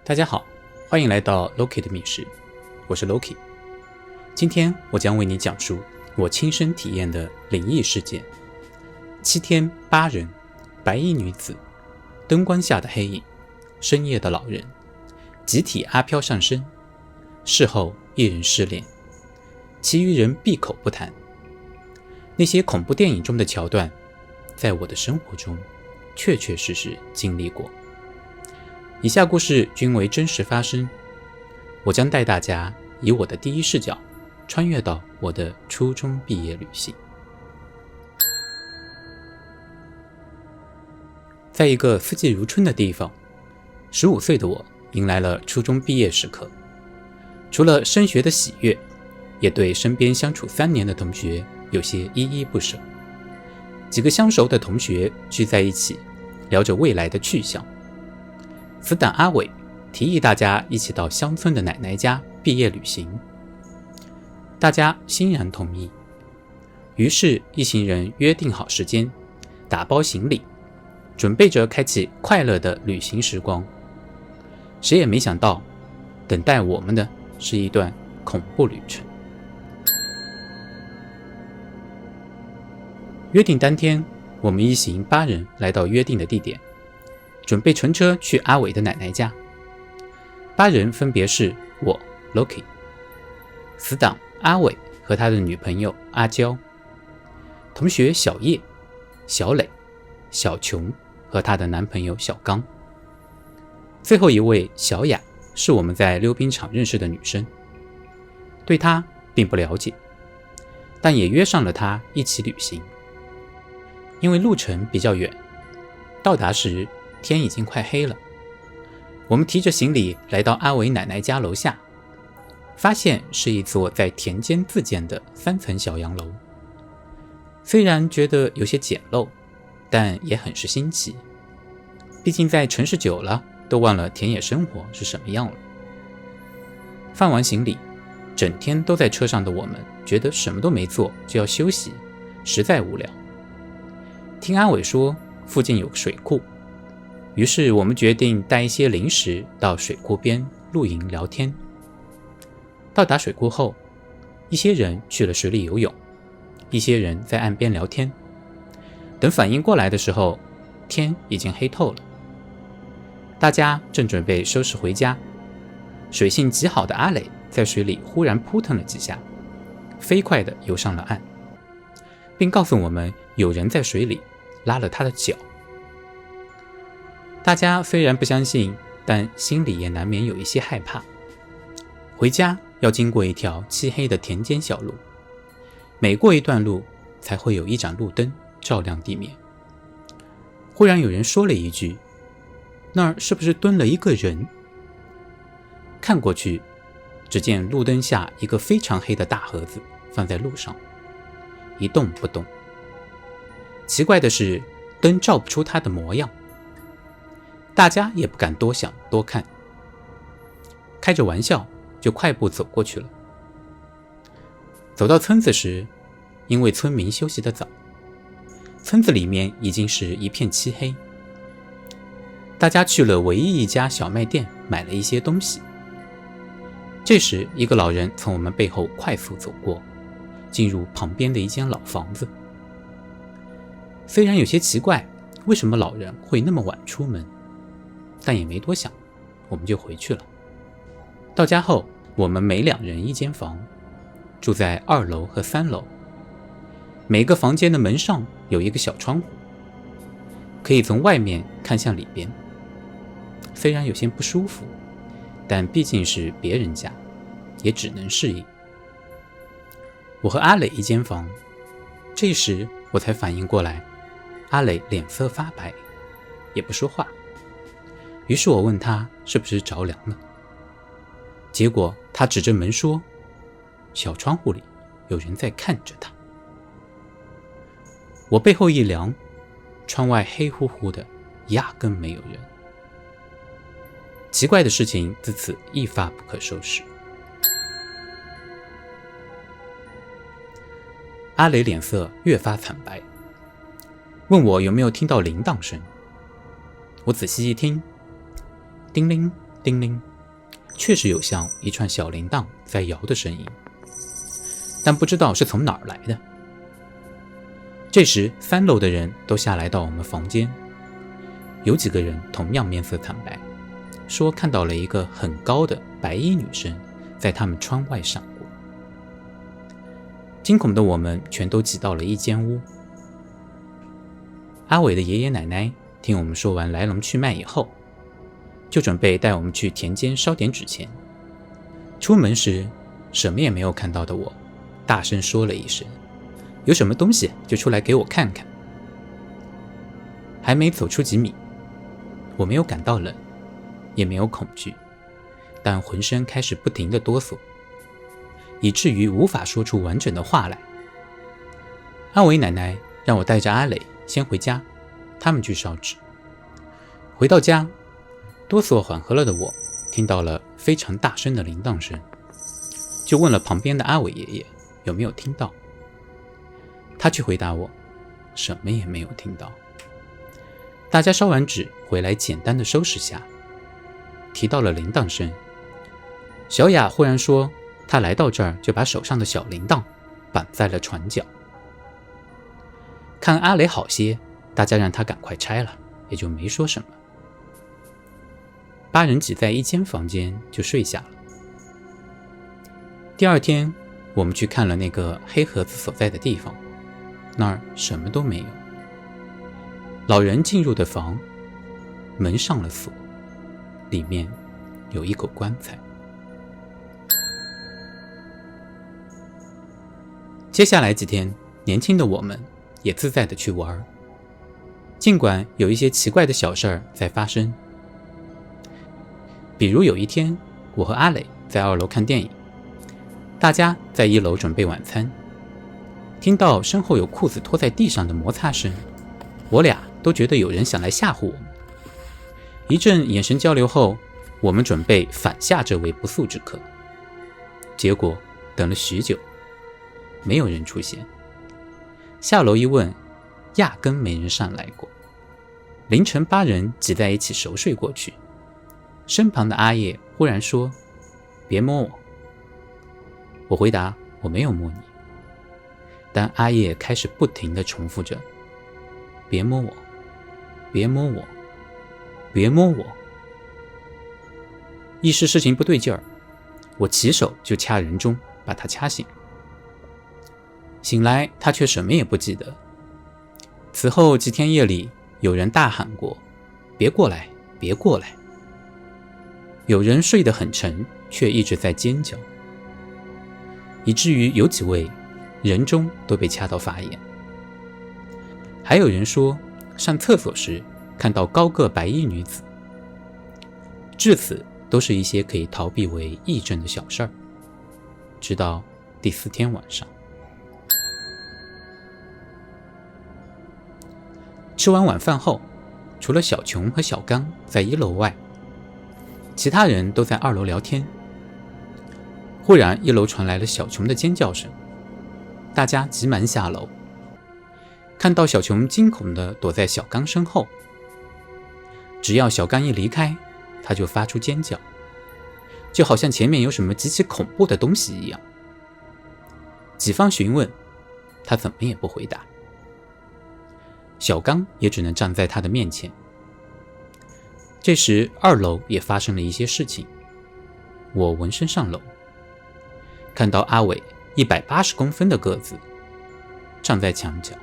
大家好，欢迎来到 Loki 的密室，我是 Loki。今天我将为你讲述我亲身体验的灵异事件：7天8人，白衣女子，灯光下的黑影，深夜的老人，集体阿飘上身，事后一人失联，其余人闭口不谈。那些恐怖电影中的桥段，在我的生活中确确实实经历过。以下故事均为真实发生，我将带大家以我的第一视角穿越到我的初中毕业旅行。在一个四季如春的地方，15岁的我迎来了初中毕业时刻。除了升学的喜悦，也对身边相处3年的同学有些依依不舍。几个相熟的同学聚在一起，聊着未来的去向。死党阿伟提议大家一起到乡村的奶奶家毕业旅行，大家欣然同意。于是一行人约定好时间，打包行李，准备着开启快乐的旅行时光。谁也没想到，等待我们的是一段恐怖旅程。约定当天，我们一行8人来到约定的地点，准备乘车去阿伟的奶奶家。8人分别是我 Loki、 死党阿伟和他的女朋友阿娇，同学小叶、小磊、小琼和她的男朋友小刚，最后一位小雅是我们在溜冰场认识的女生，对她并不了解，但也约上了她一起旅行。因为路程比较远，到达时天已经快黑了。我们提着行李来到阿伟奶奶家楼下，发现是一座在田间自建的3层小洋楼。虽然觉得有些简陋，但也很是新奇，毕竟在城市久了，都忘了田野生活是什么样了。放完行李，整天都在车上的我们觉得什么都没做就要休息，实在无聊。听阿伟说附近有个水库，于是我们决定带一些零食到水库边露营聊天。到达水库后，一些人去了水里游泳，一些人在岸边聊天。等反应过来的时候，天已经黑透了。大家正准备收拾回家，水性极好的阿磊在水里忽然扑腾了几下，飞快地游上了岸，并告诉我们有人在水里拉了他的脚。大家虽然不相信，但心里也难免有一些害怕。回家要经过一条漆黑的田间小路，每过一段路才会有一盏路灯照亮地面。忽然有人说了一句：“那儿是不是蹲了一个人？”看过去，只见路灯下一个非常黑的大盒子放在路上，一动不动。奇怪的是，灯照不出它的模样。大家也不敢多想多看，开着玩笑就快步走过去了。走到村子时，因为村民休息得早，村子里面已经是一片漆黑。大家去了唯一一家小卖店买了一些东西。这时一个老人从我们背后快速走过，进入旁边的一间老房子。虽然有些奇怪，为什么老人会那么晚出门，但也没多想，我们就回去了。到家后，我们每2人一间房，住在2楼和3楼。每个房间的门上有一个小窗户，可以从外面看向里边。虽然有些不舒服，但毕竟是别人家，也只能适应。我和阿磊一间房，这时我才反应过来，阿磊脸色发白，也不说话。于是我问他是不是着凉了，结果他指着门说，小窗户里有人在看着他。我背后一凉，窗外黑乎乎的，压根没有人。奇怪的事情自此一发不可收拾。阿磊脸色越发惨白，问我有没有听到铃铛声。我仔细一听，叮铃叮铃，确实有像一串小铃铛在摇的声音，但不知道是从哪儿来的。这时3楼的人都下来到我们房间，有几个人同样面色惨白，说看到了一个很高的白衣女生在他们窗外闪过。惊恐的我们全都挤到了一间屋。阿伟的爷爷奶奶听我们说完来龙去脉以后，就准备带我们去田间烧点纸钱。出门时什么也没有看到的我大声说了一声，有什么东西就出来给我看看。还没走出几米，我没有感到冷，也没有恐惧，但浑身开始不停地哆嗦，以至于无法说出完整的话来。阿伟奶奶让我带着阿磊先回家，他们去烧纸。回到家，哆嗦缓和了的我听到了非常大声的铃铛声，就问了旁边的阿伟爷爷有没有听到。他却回答我什么也没有听到。大家烧完纸回来简单的收拾下，提到了铃铛声。小雅忽然说她来到这儿就把手上的小铃铛绑在了船角。看阿磊好些，大家让他赶快拆了，也就没说什么。8人挤在一间房间就睡下了。第二天，我们去看了那个黑盒子所在的地方，那儿什么都没有。老人进入的房，门上了锁，里面有一口棺材。接下来几天，年轻的我们也自在地去玩，尽管有一些奇怪的小事儿在发生。比如有一天，我和阿磊在2楼看电影，大家在1楼准备晚餐，听到身后有裤子拖在地上的摩擦声，我俩都觉得有人想来吓唬我们。一阵眼神交流后，我们准备反吓这位不速之客，结果等了许久，没有人出现。下楼一问，压根没人上来过。凌晨8人挤在一起熟睡过去，身旁的阿叶忽然说：“别摸我。”我回答：“我没有摸你。”但阿叶开始不停地重复着：“别摸我，别摸我，别摸我。”意识事情不对劲儿，我起手就掐人中，把他掐醒。醒来，他却什么也不记得。此后几天夜里，有人大喊过：“别过来，别过来。”有人睡得很沉，却一直在尖叫，以至于有几位人中都被掐到发炎。还有人说，上厕所时看到高个白衣女子。至此，都是一些可以逃避为癔症的小事儿。直到第4天晚上，吃完晚饭后，除了小琼和小刚在1楼外，其他人都在2楼聊天。忽然1楼传来了小琼的尖叫声，大家急忙下楼，看到小琼惊恐地躲在小刚身后。只要小刚一离开，他就发出尖叫，就好像前面有什么极其恐怖的东西一样。几方询问，他怎么也不回答。小刚也只能站在他的面前。这时2楼也发生了一些事情。我闻声上楼，看到阿伟180公分的个子站在墙角，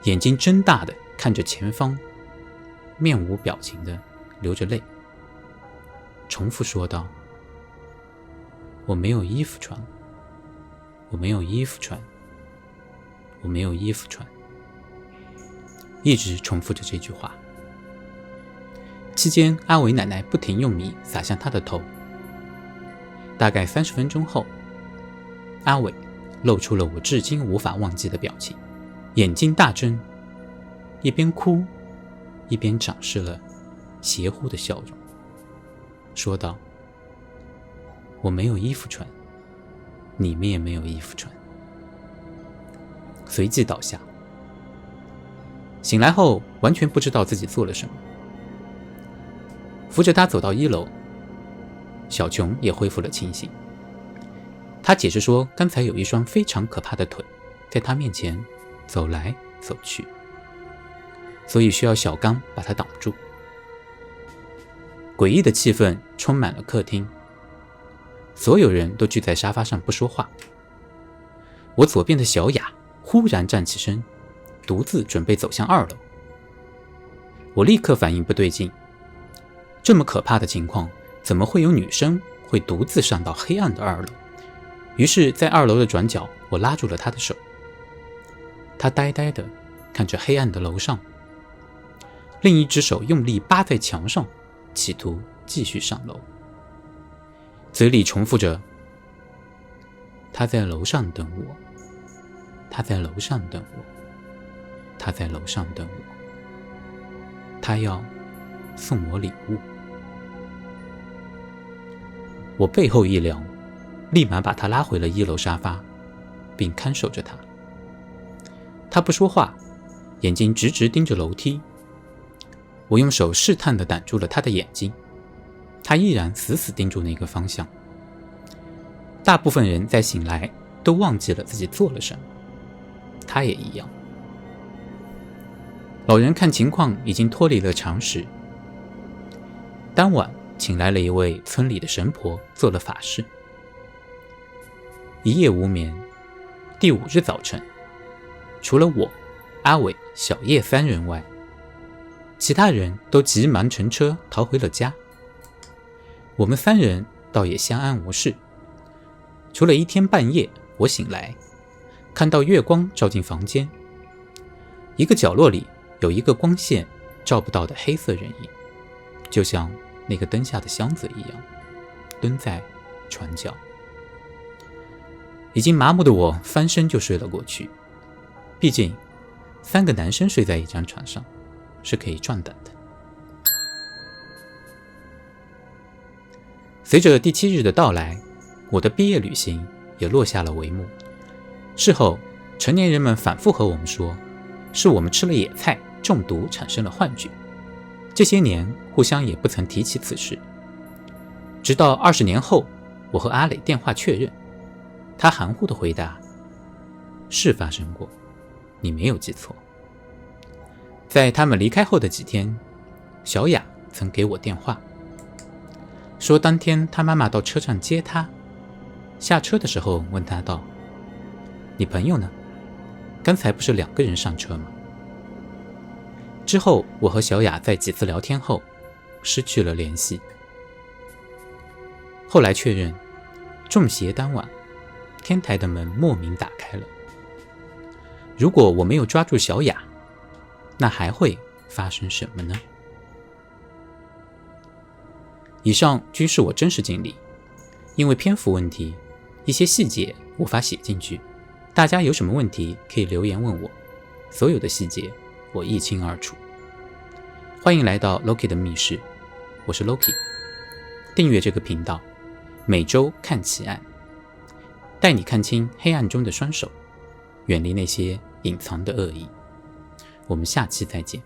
眼睛睁大的看着前方，面无表情的流着泪，重复说道：“我没有衣服穿，我没有衣服穿，我没有衣服穿。”一直重复着这句话。期间，阿伟奶奶不停用米撒向他的头。大概30分钟后，阿伟露出了我至今无法忘记的表情，眼睛大睁，一边哭一边展示了邪乎的笑容，说道：“我没有衣服穿，你们也没有衣服穿。”随即倒下。醒来后完全不知道自己做了什么。扶着他走到1楼，小琼也恢复了清醒。他解释说，刚才有一双非常可怕的腿在他面前走来走去，所以需要小刚把他挡住。诡异的气氛充满了客厅，所有人都聚在沙发上不说话。我左边的小雅忽然站起身，独自准备走向2楼。我立刻反应不对劲，这么可怕的情况，怎么会有女生会独自上到黑暗的2楼？于是在2楼的转角，我拉住了她的手。她呆呆地看着黑暗的楼上，另一只手用力扒在墙上，企图继续上楼，嘴里重复着：他在楼上等我，他在楼上等我，他在楼上等我，他要送我礼物。我背后一凉，立马把他拉回了1楼沙发，并看守着他。他不说话，眼睛直直盯着楼梯。我用手试探地挡住了他的眼睛，他依然死死盯住那个方向。大部分人在醒来都忘记了自己做了什么，他也一样。老人看情况已经脱离了常识。当晚请来了一位村里的神婆做了法事。一夜无眠，第5日早晨，除了我、阿伟、小叶3人外，其他人都急忙乘车逃回了家。我们3人倒也相安无事，除了一天半夜，我醒来看到月光照进房间，一个角落里有一个光线照不到的黑色人影，就像那个灯下的箱子一样，蹲在床角。已经麻木的我翻身就睡了过去，毕竟3个男生睡在一张床上是可以壮胆的。随着第7日的到来，我的毕业旅行也落下了帷幕。事后，成年人们反复和我们说，是我们吃了野菜中毒产生了幻觉。这些年互相也不曾提起此事，直到20年后，我和阿磊电话确认，他含糊地回答：是发生过，你没有记错。在他们离开后的几天，小雅曾给我电话，说当天他妈妈到车站接他，下车的时候问他道：你朋友呢？刚才不是2个人上车吗？之后我和小雅在几次聊天后失去了联系。后来确认，中邪当晚，天台的门莫名打开了。如果我没有抓住小雅，那还会发生什么呢？以上均是我真实经历，因为篇幅问题，一些细节无法写进去。大家有什么问题可以留言问我，所有的细节我一清二楚。欢迎来到 Loki 的密室，我是 Loki。订阅这个频道，每周看奇案，带你看清黑暗中的双手，远离那些隐藏的恶意。我们下期再见。